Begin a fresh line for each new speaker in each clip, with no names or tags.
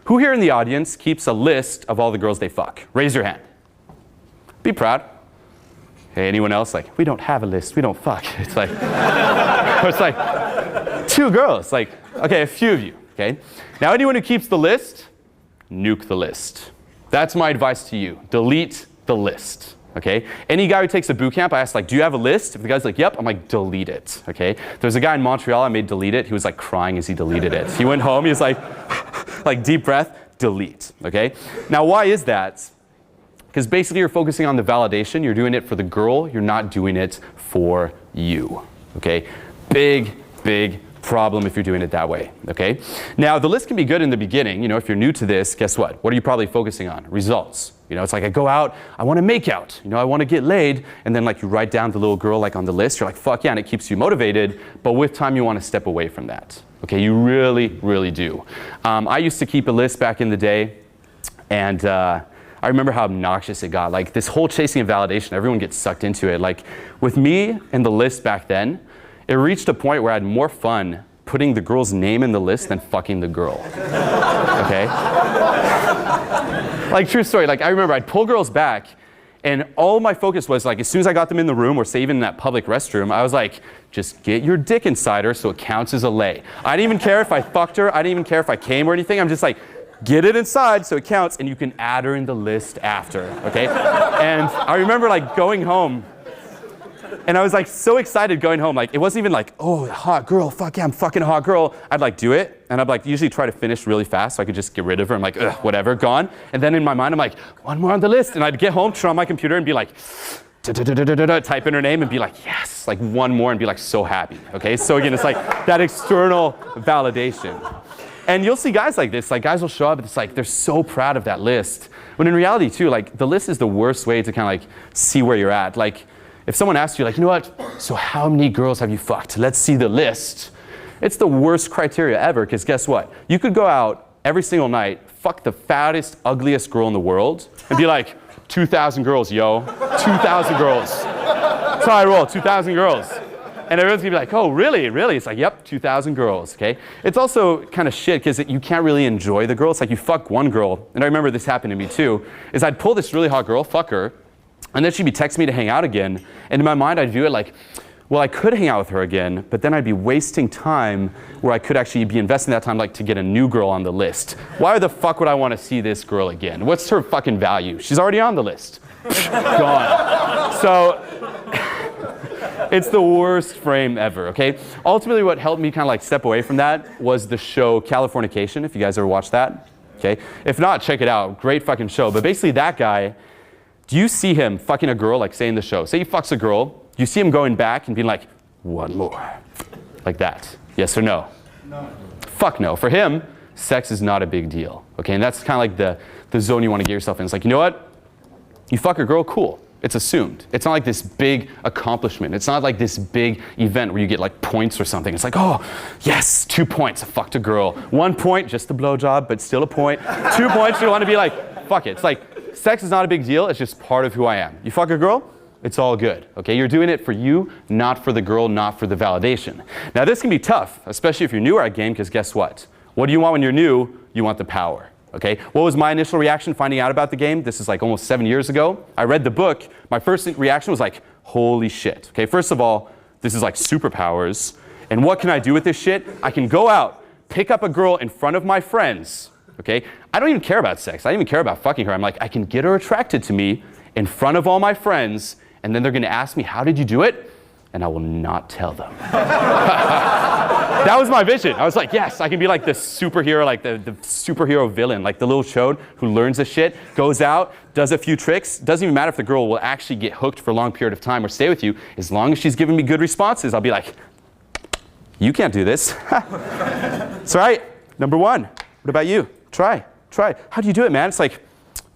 Who here in the audience keeps a list of all the girls they fuck? Raise your hand. Be proud. Hey, anyone else? Like, we don't have a list, we don't fuck. It's like, it's like 2 girls. Like, okay, a few of you, okay? Now anyone who keeps the list, nuke the list. That's my advice to you. Delete the list, okay? Any guy who takes a boot camp, I ask, like, do you have a list? If the guy's like, yep, I'm like, delete it, okay? There's a guy in Montreal, I made delete it. He was like crying as he deleted it. He went home, he was like deep breath, delete, okay? Now, why is that? Because basically you're focusing on the validation. You're doing it for the girl. You're not doing it for you, okay? Big, big problem if you're doing it that way, okay? Now, the list can be good in the beginning. You know, if you're new to this, guess what? What are you probably focusing on? Results. You know, it's like I go out, I want to make out. You know, I want to get laid. And then like you write down the little girl like on the list. You're like, fuck yeah, and it keeps you motivated. But with time, you want to step away from that. Okay, you really, really do. I used to keep a list back in the day. And I remember how obnoxious it got. Like this whole chasing of validation, everyone gets sucked into it. Like with me and the list back then, it reached a point where I had more fun putting the girl's name in the list than fucking the girl, okay? Like true story, like I remember I'd pull girls back and all my focus was like, as soon as I got them in the room or say even in that public restroom, I was like, just get your dick inside her so it counts as a lay. I didn't even care if I fucked her, I didn't even care if I came or anything, I'm just like, get it inside so it counts and you can add her in the list after, okay? And I remember like going home and I was like so excited going home. Like it wasn't even like, oh, hot girl, fuck yeah, I'm fucking a hot girl. I'd like do it and I'd like usually try to finish really fast so I could just get rid of her. I'm like, ugh, whatever, gone. And then in my mind, I'm like, one more on the list. And I'd get home, turn on my computer and be like, type in her name and be like, yes, like one more and be like so happy, okay? So again, it's like that external validation. And you'll see guys like this, like guys will show up and it's like they're so proud of that list. When in reality too, like the list is the worst way to kind of like see where you're at. Like if someone asks you like, you know what, so how many girls have you fucked? Let's see the list. It's the worst criteria ever because guess what? You could go out every single night, fuck the fattest, ugliest girl in the world and be like, 2,000 girls, yo, 2,000 girls. That's how I roll, 2,000 girls. And everyone's gonna be like, oh, really, really? It's like, yep, 2,000 girls, okay? It's also kind of shit because you can't really enjoy the girl. It's like you fuck one girl, and I remember this happened to me too, is I'd pull this really hot girl, fuck her, and then she'd be texting me to hang out again, and in my mind I'd view it like, well, I could hang out with her again, but then I'd be wasting time where I could actually be investing that time like to get a new girl on the list. Why the fuck would I want to see this girl again? What's her fucking value? She's already on the list. Gone. So, it's the worst frame ever, okay? Ultimately, what helped me kind of like step away from that was the show Californication, if you guys ever watched that, okay? If not, check it out. Great fucking show. But basically that guy, do you see him fucking a girl, like say in the show, say he fucks a girl, you see him going back and being like, one more, like that. Yes or no? No. Fuck no. For him, sex is not a big deal, okay? And that's kind of like the zone you want to get yourself in. It's like, you know what? You fuck a girl, cool. It's assumed. It's not like this big accomplishment. It's not like this big event where you get like points or something. It's like, oh, yes, 2 points, I fucked a girl. 1 point, just a blowjob, but still a point. 2 points, you want to be like, fuck it. It's like, sex is not a big deal. It's just part of who I am. You fuck a girl, it's all good, okay? You're doing it for you, not for the girl, not for the validation. Now, this can be tough, especially if you're newer at game, because guess what? What do you want when you're new? You want the power. Okay, what was my initial reaction finding out about the game? This is like almost 7 years ago. I read the book. My first reaction was like, holy shit. Okay, first of all, this is like superpowers. And what can I do with this shit? I can go out, pick up a girl in front of my friends. Okay, I don't even care about sex. I don't even care about fucking her. I'm like, I can get her attracted to me in front of all my friends, and then they're gonna ask me, how did you do it? And I will not tell them. That was my vision. I was like, yes, I can be like the superhero, like the superhero villain, like the little chode who learns the shit, goes out, does a few tricks. Doesn't even matter if the girl will actually get hooked for a long period of time or stay with you. As long as she's giving me good responses, I'll be like, you can't do this. That's right. Number one. What about you? Try. How do you do it, man? It's like,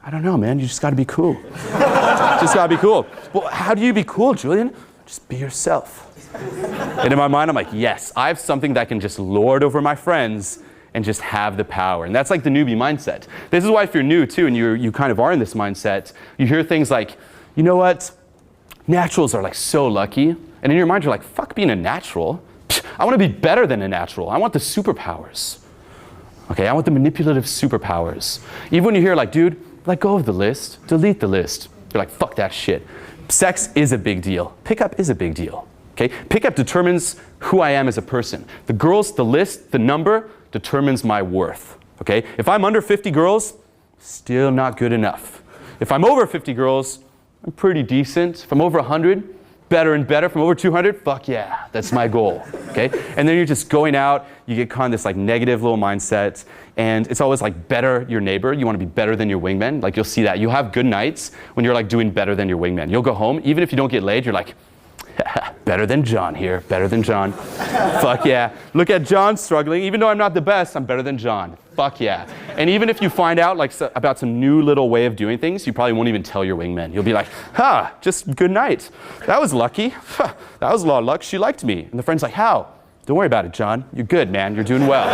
I don't know, man. You just got to be cool. Just got to be cool. Well, how do you be cool, Julian? Just be yourself. And in my mind, I'm like, yes, I have something that can just lord over my friends and just have the power. And that's like the newbie mindset. This is why if you're new too and you kind of are in this mindset, you hear things like, you know what? Naturals are like so lucky. And in your mind, you're like, fuck being a natural. I want to be better than a natural. I want the superpowers. Okay, I want the manipulative superpowers. Even when you hear like, dude, let go of the list, delete the list. You're like, fuck that shit. Sex is a big deal. Pickup is a big deal. Okay, pickup determines who I am as a person. The girls, the list, the number determines my worth. Okay, if I'm under 50 girls, still not good enough. If I'm over 50 girls, I'm pretty decent. If I'm over 100, better and better. If I'm over 200, fuck yeah, that's my goal. Okay, and then you're just going out, you get caught in this like negative little mindset, and it's always like better your neighbor. You want to be better than your wingman. Like you'll see that. You'll have good nights when you're like doing better than your wingman. You'll go home, even if you don't get laid, you're like, better than John here, better than John. Fuck yeah. Look at John struggling. Even though I'm not the best, I'm better than John. Fuck yeah. And even if you find out like about some new little way of doing things, you probably won't even tell your wingman. You'll be like, just good night. That was lucky. That was a lot of luck. She liked me. And the friend's like, how? Don't worry about it, John. You're good, man. You're doing well.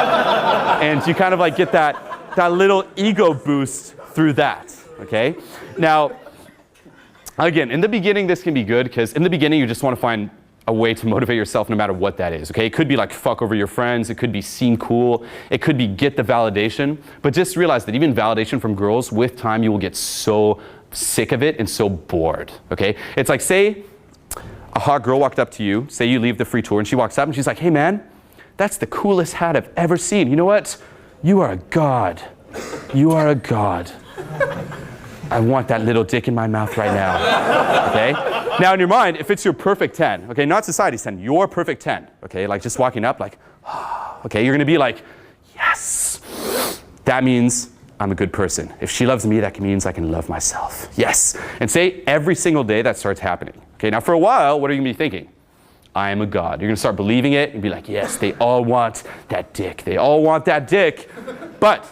And you kind of like get that little ego boost through that, okay? Now, again, in the beginning, this can be good because in the beginning, you just want to find a way to motivate yourself no matter what that is, okay? It could be like fuck over your friends. It could be seem cool. It could be get the validation. But just realize that even validation from girls, with time, you will get so sick of it and so bored, okay? It's like, say a hot girl walked up to you, say you leave the free tour, and she walks up and she's like, hey man, that's the coolest hat I've ever seen. You know what? You are a god. You are a god. I want that little dick in my mouth right now, okay? Now in your mind, if it's your perfect 10, okay, not society's 10, your perfect 10, okay, like just walking up like, okay, you're gonna be like, yes, that means I'm a good person. If she loves me, that means I can love myself, yes. And say every single day that starts happening, okay? Now for a while, what are you gonna be thinking? I am a god. You're gonna start believing it and be like, yes, they all want that dick. They all want that dick. But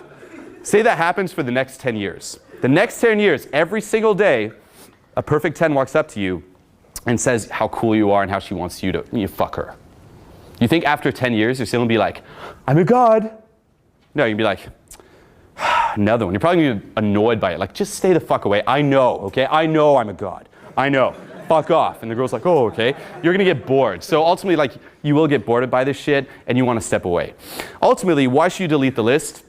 say that happens for the next 10 years. The next 10 years, every single day, a perfect 10 walks up to you and says how cool you are and how she wants you to fuck her. You think after 10 years, you're still gonna be like, I'm a god? No, you're gonna be like, another one. You're probably gonna be annoyed by it. Like, just stay the fuck away. I know, okay? I know I'm a god. I know. Fuck off. And the girl's like, oh, okay. You're gonna get bored. So ultimately, like, you will get bored by this shit and you wanna step away. Ultimately, why should you delete the list?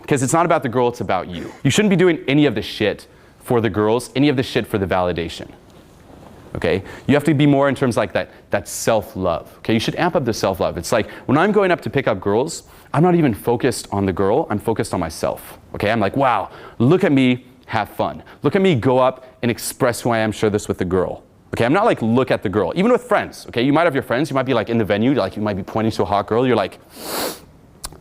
Because it's not about the girl, it's about you. You shouldn't be doing any of the shit for the girls, any of the shit for the validation, okay? You have to be more in terms like that self-love, okay? You should amp up the self-love. It's like, when I'm going up to pick up girls, I'm not even focused on the girl, I'm focused on myself, okay? I'm like, wow, look at me, have fun. Look at me go up and express who I am, share this with the girl. Okay, I'm not like, look at the girl. Even with friends, okay? You might have your friends, you might be like in the venue, like you might be pointing to a hot girl, you're like,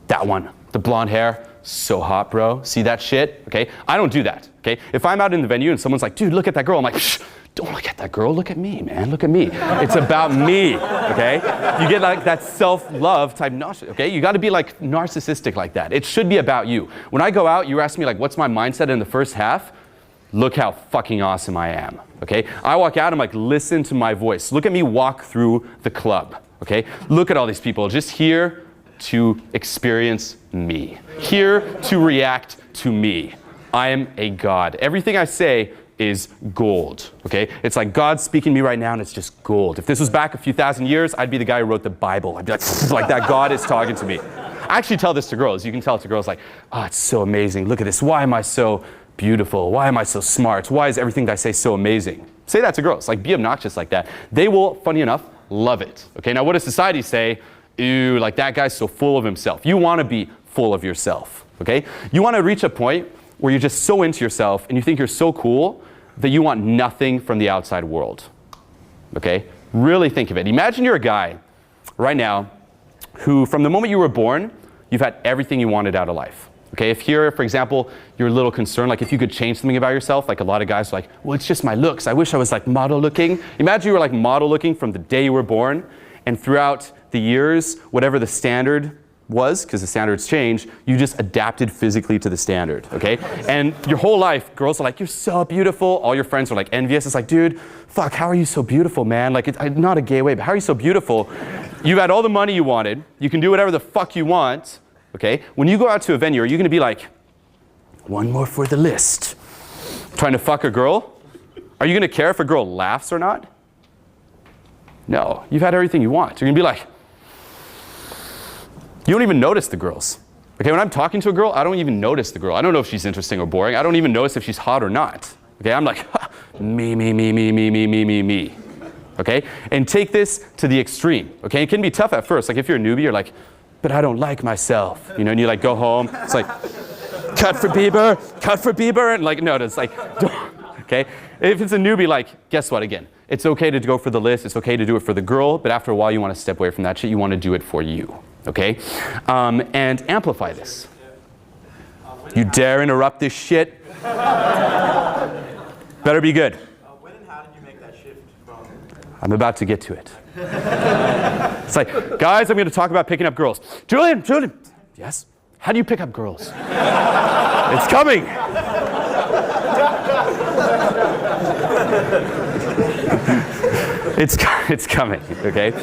that one, the blonde hair, so hot, bro. See that shit? Okay, I don't do that, okay? If I'm out in the venue and someone's like, dude, look at that girl, I'm like, shh, don't look at that girl, look at me, man, look at me. It's about me, okay? You get like that self-love type, okay? You gotta be like narcissistic like that. It should be about you. When I go out, you ask me like, what's my mindset in the first half? Look how fucking awesome I am, okay? I walk out, I'm like, listen to my voice. Look at me walk through the club, okay? Look at all these people, just here to experience me. Here to react to me. I am a god. Everything I say is gold, okay? It's like God speaking to me right now and it's just gold. If this was back a few thousand years, I'd be the guy who wrote the Bible. I'd be like that God is talking to me. I actually tell this to girls. You can tell it to girls like, oh, it's so amazing. Look at this. Why am I so beautiful? Why am I so smart? Why is everything that I say so amazing? Say that to girls. Like, be obnoxious like that. They will, funny enough, love it. Okay, now what does society say? Ew, like that guy's so full of himself. You want to be full of yourself, okay? You want to reach a point where you're just so into yourself and you think you're so cool that you want nothing from the outside world, okay? Really think of it. Imagine you're a guy right now who, from the moment you were born, you've had everything you wanted out of life. Okay, if here, for example, you're a little concerned, like if you could change something about yourself, like a lot of guys are like, well, it's just my looks. I wish I was like model looking. Imagine you were like model looking from the day you were born, and throughout the years, whatever the standard was, because the standards change, you just adapted physically to the standard, okay? And your whole life, girls are like, you're so beautiful. All your friends are like envious. It's like, dude, fuck, how are you so beautiful, man? Like, not a gay way, but how are you so beautiful? You've had all the money you wanted. You can do whatever the fuck you want. Okay, when you go out to a venue, are you gonna be like, one more for the list, trying to fuck a girl? Are you gonna care if a girl laughs or not? No, you've had everything you want. You're gonna be like, you don't even notice the girls. Okay, when I'm talking to a girl, I don't even notice the girl. I don't know if she's interesting or boring. I don't even notice if she's hot or not. Okay, I'm like, me, me, me, me, me, me, me, me, me. Okay, and take this to the extreme. Okay, it can be tough at first. Like if you're a newbie, you're like, but I don't like myself. You know, and you like go home. It's like, cut for Bieber, and like, no, it's like, okay. If it's a newbie, like, guess what? Again, it's okay to go for the list. It's okay to do it for the girl, but after a while, you want to step away from that shit. You want to do it for you. Okay, and amplify this. You dare interrupt this shit? Better be good.
When and how did you make that shift from?
I'm about to get to it. It's like, guys, I'm going to talk about picking up girls. Julian, yes? How do you pick up girls? It's coming. It's coming, okay?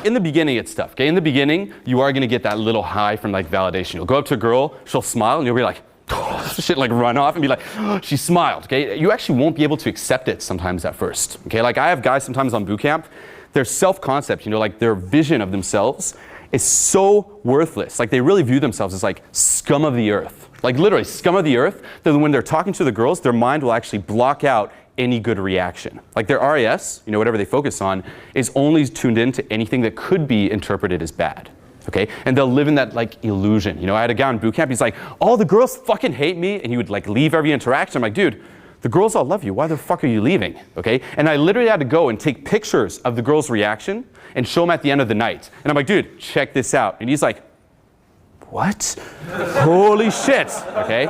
In the beginning, it's tough, okay? In the beginning, you are going to get that little high from like validation. You'll go up to a girl, she'll smile, and you'll be like, oh, shit, like run off and be like, oh, she smiled, okay? You actually won't be able to accept it sometimes at first, okay? Like I have guys sometimes on boot camp, their self-concept, you know, like their vision of themselves is so worthless. Like they really view themselves as like scum of the earth. Like literally scum of the earth, that when they're talking to the girls, their mind will actually block out any good reaction. Like their RAS, you know, whatever they focus on, is only tuned in to anything that could be interpreted as bad. Okay, and they'll live in that like illusion. You know, I had a guy in boot camp, he's like, all the girls fucking hate me, and he would like leave every interaction. I'm like, dude, the girls all love you. Why the fuck are you leaving? Okay, and I literally had to go and take pictures of the girls' reaction and show them at the end of the night. And I'm like, dude, check this out. And he's like, what? Holy shit, okay?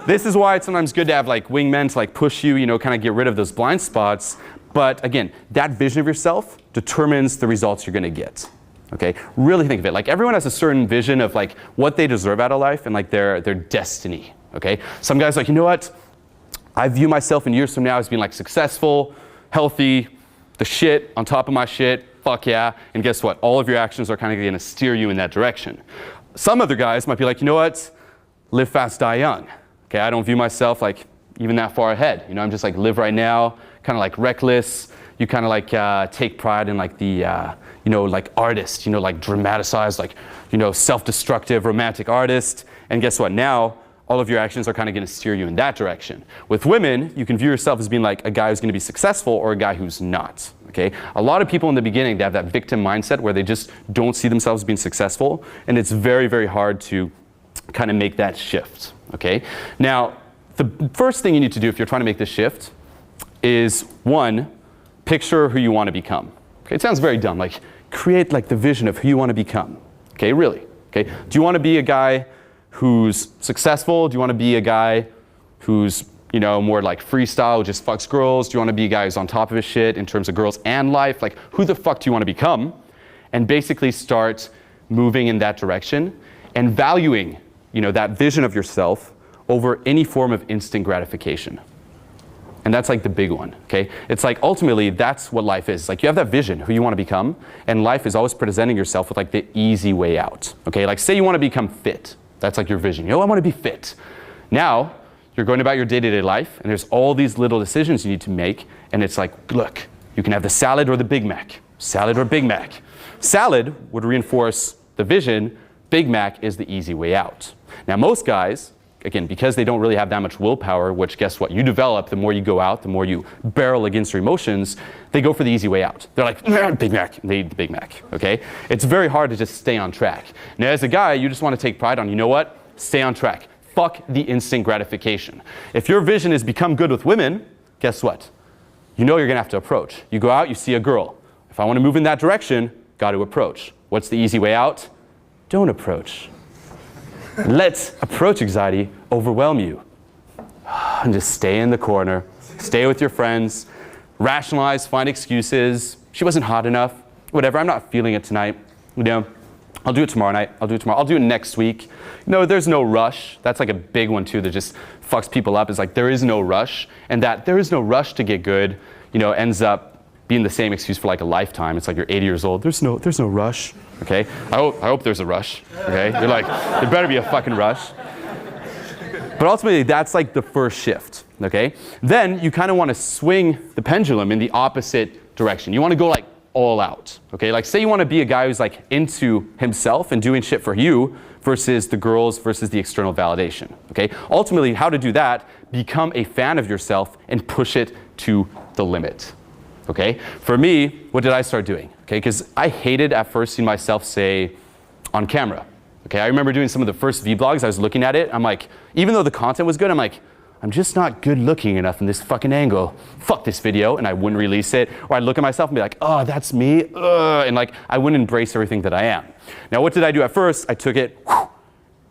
This is why it's sometimes good to have like wingmen to like push you, you know, kind of get rid of those blind spots. But again, that vision of yourself determines the results you're gonna get. Okay, really think of it. Like everyone has a certain vision of like what they deserve out of life and like their destiny. Okay, some guys are like, you know what? I view myself in years from now as being like successful, healthy, the shit on top of my shit. Fuck yeah! And guess what? All of your actions are kind of going to steer you in that direction. Some other guys might be like, you know what? Live fast, die young. Okay, I don't view myself like even that far ahead. You know, I'm just like live right now, kind of like reckless. You kind of like take pride in like the you know, like artist, you know, like dramatized, like, you know, self-destructive romantic artist. And guess what? Now, all of your actions are kind of going to steer you in that direction. With women, you can view yourself as being like a guy who's going to be successful or a guy who's not. Okay? A lot of people in the beginning, they have that victim mindset where they just don't see themselves being successful. And it's very, very hard to kind of make that shift. Okay? Now, the first thing you need to do if you're trying to make this shift is, one, picture who you want to become. Okay? It sounds very dumb. Like, create like the vision of who you want to become. Okay, really. Okay, do you want to be a guy who's successful? Do you want to be a guy who's, you know, more like freestyle, who just fucks girls? Do you want to be a guy who's on top of his shit in terms of girls and life? Like, who the fuck do you want to become? And basically start moving in that direction and valuing, you know, that vision of yourself over any form of instant gratification. And that's like the big one, okay? It's like ultimately that's what life is. Like you have that vision, who you want to become, and life is always presenting yourself with like the easy way out, okay? Like say you want to become fit. That's like your vision. You know, I want to be fit. Now, you're going about your day-to-day life, and there's all these little decisions you need to make, and it's like, look, you can have the salad or the Big Mac. Salad or Big Mac. Salad would reinforce the vision. Big Mac is the easy way out. Now, most guys, again, because they don't really have that much willpower, which guess what? You develop the more you go out, the more you barrel against your emotions, they go for the easy way out. They're like, Big Mac, and they eat the Big Mac, okay? It's very hard to just stay on track. Now, as a guy, you just want to take pride on, you know what? Stay on track. Fuck the instant gratification. If your vision is become good with women, guess what? You know you're going to have to approach. You go out, you see a girl. If I want to move in that direction, got to approach. What's the easy way out? Don't approach. Let approach anxiety overwhelm you. And just stay in the corner. Stay with your friends. Rationalize, find excuses. She wasn't hot enough. Whatever, I'm not feeling it tonight. You know, I'll do it tomorrow night. I'll do it tomorrow. I'll do it next week. No, there's no rush. That's like a big one too that just fucks people up. Is like there is no rush. And that there is no rush to get good, you know, ends up being the same excuse for like a lifetime. It's like you're 80 years old. There's no rush. Okay? I hope there's a rush. Okay? You're like, there better be a fucking rush. But ultimately, that's like the first shift. Okay? Then you kind of want to swing the pendulum in the opposite direction. You want to go like all out, okay? Like say you want to be a guy who's like into himself and doing shit for you versus the girls versus the external validation, okay? Ultimately, how to do that, become a fan of yourself and push it to the limit, okay? For me, what did I start doing, okay? Because I hated at first seeing myself say on camera, okay? I remember doing some of the first vlogs, I was looking at it, I'm like, even though the content was good, I'm like, I'm just not good looking enough in this fucking angle. Fuck this video, and I wouldn't release it. Or I'd look at myself and be like, oh, that's me, and like, I wouldn't embrace everything that I am. Now, what did I do at first? I took it,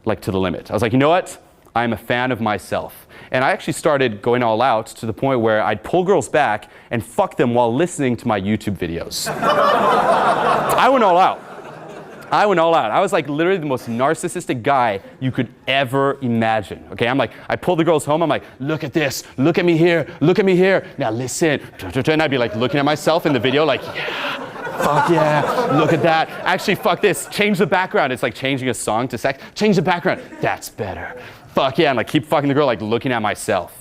like to the limit. I was like, you know what? I'm a fan of myself. And I actually started going all out to the point where I'd pull girls back and fuck them while listening to my YouTube videos. I went all out. I went all out. I was like literally the most narcissistic guy you could ever imagine. Okay, I'm like, I pull the girls home, I'm like, look at this, look at me here, look at me here. Now listen. And I'd be like looking at myself in the video like, yeah, fuck yeah, look at that. Actually, fuck this, change the background. It's like changing a song to sex. Change the background, that's better. Fuck yeah, and like keep fucking the girl like looking at myself.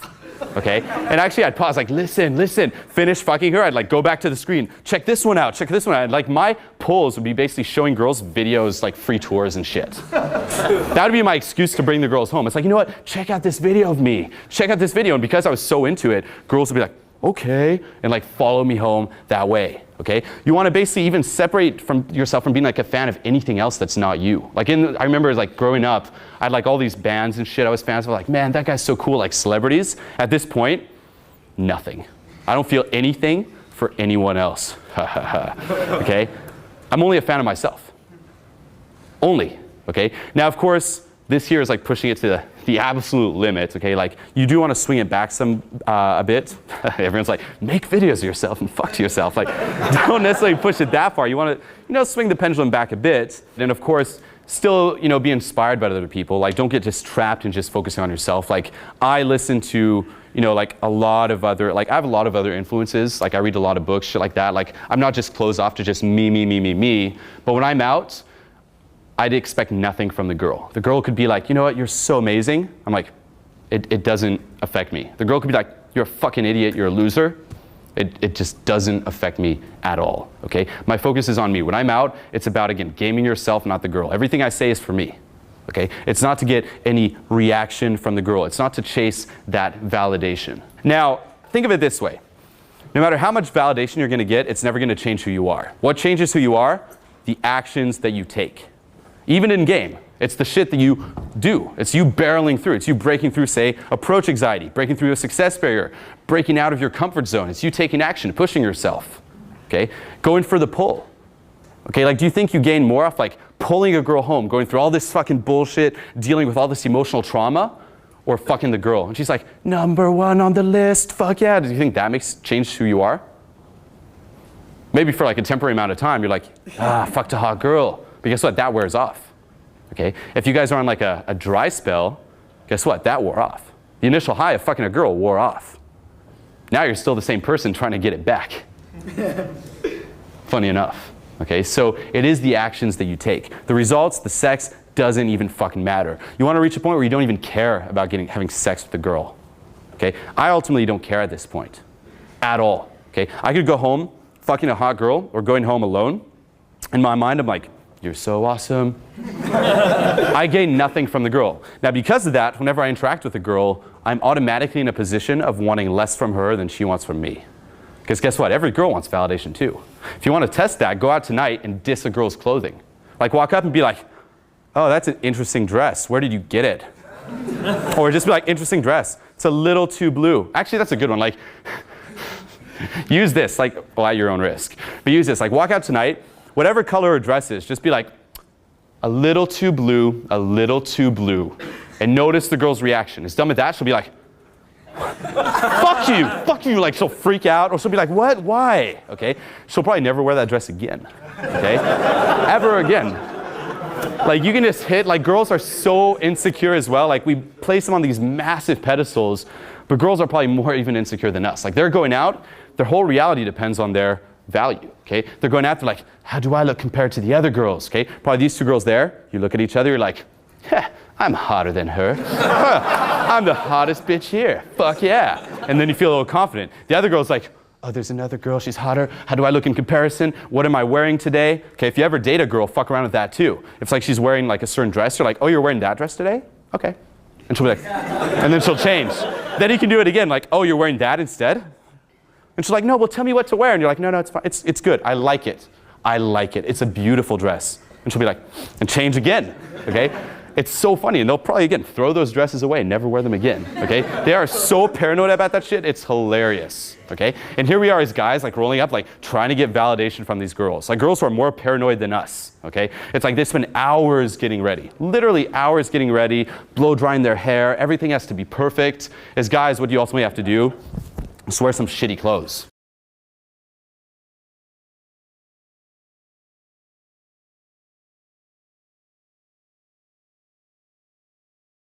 Okay, and actually I'd pause like, listen, finish fucking her, I'd like go back to the screen, check this one out, like my pulls would be basically showing girls videos like free tours and shit. That would be my excuse to bring the girls home. It's like, you know what, check out this video of me, check out this video, and because I was so into it, girls would be like, okay, and like follow me home that way, okay? You want to basically even separate from yourself from being like a fan of anything else that's not you. Like I remember like growing up, I had like all these bands and shit I was fans of, like, man, that guy's so cool, like celebrities. At this point, nothing. I don't feel anything for anyone else, okay? I'm only a fan of myself, only, okay? Now, of course, this here is like pushing it to the absolute limit, okay? Like you do want to swing it back a bit. Everyone's like, make videos of yourself and fuck to yourself. Like, don't necessarily push it that far. You want to, swing the pendulum back a bit. And of course, still, be inspired by other people. Like, don't get just trapped and just focusing on yourself. Like, I listen to, like a lot of other, like I have a lot of other influences. Like I read a lot of books, shit like that. Like I'm not just closed off to just me. But when I'm out, I'd expect nothing from the girl. The girl could be like, you know what, you're so amazing. I'm like, it doesn't affect me. The girl could be like, you're a fucking idiot, you're a loser. It just doesn't affect me at all, okay? My focus is on me. When I'm out, it's about, again, gaming yourself, not the girl. Everything I say is for me, okay? It's not to get any reaction from the girl. It's not to chase that validation. Now, think of it this way. No matter how much validation you're gonna get, it's never gonna change who you are. What changes who you are? The actions that you take. Even in game, it's the shit that you do. It's you barreling through. It's you breaking through, say, approach anxiety, breaking through a success barrier, breaking out of your comfort zone. It's you taking action, pushing yourself, okay? Going for the pull, okay? Like, do you think you gain more off, like, pulling a girl home, going through all this fucking bullshit, dealing with all this emotional trauma, or fucking the girl? And she's like, #1 on the list, fuck yeah. Do you think that change who you are? Maybe for, like, a temporary amount of time, you're like, fucked a hot girl. But guess what? That wears off, okay? If you guys are on like a dry spell, guess what? That wore off. The initial high of fucking a girl wore off. Now you're still the same person trying to get it back. Funny enough, okay? So it is the actions that you take. The results, the sex, doesn't even fucking matter. You want to reach a point where you don't even care about having sex with a girl, okay? I ultimately don't care at this point, at all, okay? I could go home fucking a hot girl or going home alone. In my mind, I'm like, you're so awesome. I gain nothing from the girl. Now, because of that, whenever I interact with a girl, I'm automatically in a position of wanting less from her than she wants from me. Because guess what? Every girl wants validation too. If you want to test that, go out tonight and diss a girl's clothing. Like walk up and be like, oh, that's an interesting dress. Where did you get it? Or just be like, interesting dress. It's a little too blue. Actually, that's a good one. Like, use this, like, well, at your own risk. But use this, like walk out tonight, whatever color her dress is, just be like, a little too blue, a little too blue. And notice the girl's reaction. It's done with that, she'll be like, fuck you, like she'll freak out, or she'll be like, what, why? Okay, she'll probably never wear that dress again, okay? Ever again. Like you can just hit, like girls are so insecure as well, like we place them on these massive pedestals, but girls are probably more even insecure than us. Like they're going out, their whole reality depends on their value, okay? They're going after like, how do I look compared to the other girls, okay? Probably these two girls there, you look at each other, you're like, I'm hotter than her. I'm the hottest bitch here, fuck yeah. And then you feel a little confident. The other girl's like, Oh, there's another girl, she's hotter. How do I look in comparison? What am I wearing today? Okay, if you ever date a girl, fuck around with that too. If it's like she's wearing like a certain dress, you're like, oh, you're wearing that dress today? Okay. And she'll be like, and then she'll change. Then you can do it again, like, oh, you're wearing that instead? And she's like, no, well, tell me what to wear. And you're like, no, it's fine. It's good. I like it. I like it. It's a beautiful dress. And she'll be like, and change again, okay? It's so funny, and they'll probably, again, throw those dresses away and never wear them again, okay? They are so paranoid about that shit, it's hilarious, okay? And here we are as guys, like, rolling up, like, trying to get validation from these girls. Like, girls who are more paranoid than us, okay? It's like they spend hours getting ready, literally hours getting ready, blow drying their hair, everything has to be perfect. As guys, what do you ultimately have to do? Just wear some shitty clothes.